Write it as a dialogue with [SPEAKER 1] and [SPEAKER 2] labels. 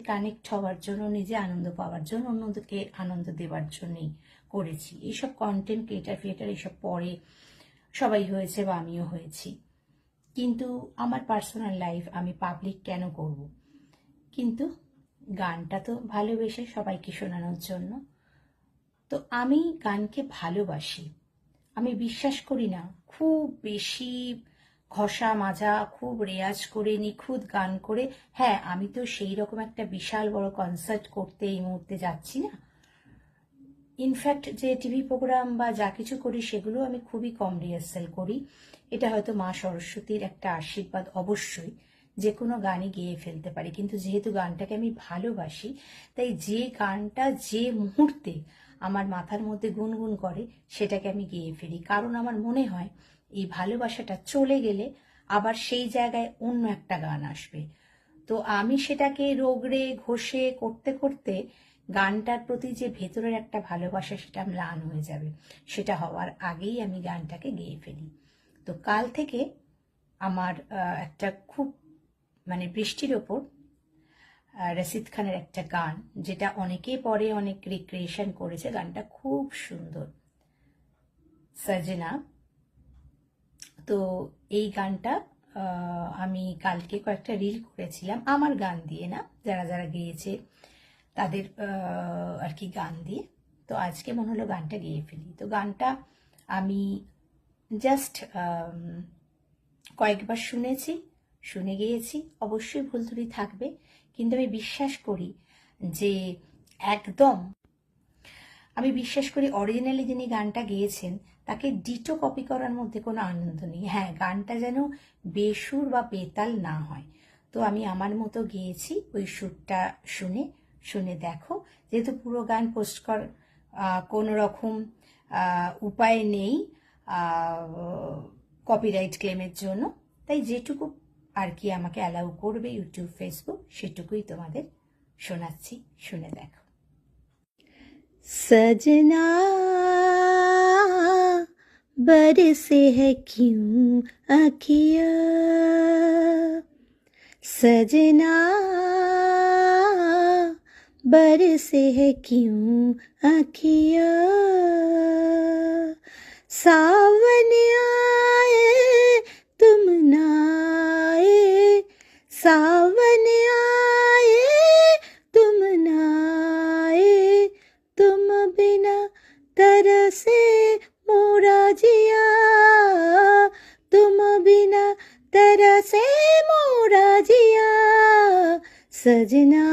[SPEAKER 1] Connect হওয়ার জন্য, নিজে আনন্দ পাওয়ার জন্য, অন্যদেরকে আনন্দ দেওয়ার জন্যই করেছি। এইসব কন্টেন্ট ক্রিয়েটার এইসব পরে সবাই হয়েছে বা আমিও হয়েছি, কিন্তু আমার পার্সোনাল লাইফ আমি পাবলিক কেন করব? কিন্তু গানটা তো ভালোবেসে সবাইকে শোনানোর জন্য। তো আমি গানকে ভালোবাসি। আমি বিশ্বাস করি না খুব বেশি ঘষা মাজা, খুব রেয়াজ করে নিখুঁত গান করে। হ্যাঁ, আমি তো সেই রকম একটা বিশাল বড় কনসার্ট করতে এই মুহূর্তে যাচ্ছি না। ইনফ্যাক্ট যে টিভি প্রোগ্রাম বা যা কিছু করি সেগুলো আমি খুবই কম রিহার্সাল করি। এটা হয়তো মা সরস্বতীর একটা আশীর্বাদ অবশ্যই, যে কোনো গানই গেয়ে ফেলতে পারি। কিন্তু যেহেতু গানটাকে আমি ভালোবাসি, তাই যে গানটা যে মুহূর্তে আমার মাথার মধ্যে গুনগুন করে সেটাকে আমি গেয়ে ফেলি। কারণ আমার মনে হয় এই ভালোবাসাটা চলে গেলে আবার সেই জায়গায় অন্য একটা গান আসবে। তো আমি সেটাকে রগড়ে ঘষে করতে করতে গানটার প্রতি যে ভেতরের একটা ভালোবাসা সেটা ম্লান হয়ে যাবে। সেটা হওয়ার আগেই আমি গানটাকে গেয়ে ফেলি। তো কাল থেকে আমার একটা খুব মানে বৃষ্টির ওপর রশিদ খানের একটা গান, যেটা অনেকে পরে অনেক রিক্রিয়েশন করেছে, গানটা খুব সুন্দর, সজনা। তো এই গানটা আমি কালকে কয়েকটা রিল করেছিলাম, আমার গান দিয়ে না, যারা যারা গেয়েছে তাদের আর কি গান দিয়ে। তো আজকে মনে হলো গানটা গেয়ে ফেলি। তো গানটা আমি জাস্ট কয়েকবার শুনেছি, শুনে গিয়েছি। অবশ্যই ভুল ত্রুটি থাকবে, কিন্তু আমি বিশ্বাস করি যে একদম, আমি বিশ্বাস করি অরিজিনালি যিনি গানটা গেয়েছেন তাকে ডিটো কপি করার মধ্যে কোনো আনন্দ নেই। হ্যাঁ, গানটা যেন বেসুর বা বেতাল না হয়। তো আমি আমার মতো গেয়েছি, ওই সুরটা শুনে শুনে দেখো। যেহেতু পুরো গান পোস্ট কর কোনো রকম উপায় নেই কপিরাইট ক্লেমের জন্য, তাই যেটুকু আর কি আমাকে অ্যালাউ করবে ইউটিউব ফেসবুক সেটুকুই তোমাদের শোনাচ্ছি, শুনে দেখো।
[SPEAKER 2] सजना बरसे है क्यों अखिया, सजना बरसे है क्यों अखिया, सावन आए तुम ना आए, सावन आए तुम ना आए, तुम बिना तरसे मोरा जिया, तुम बिना तरसे मोरा जिया, सजना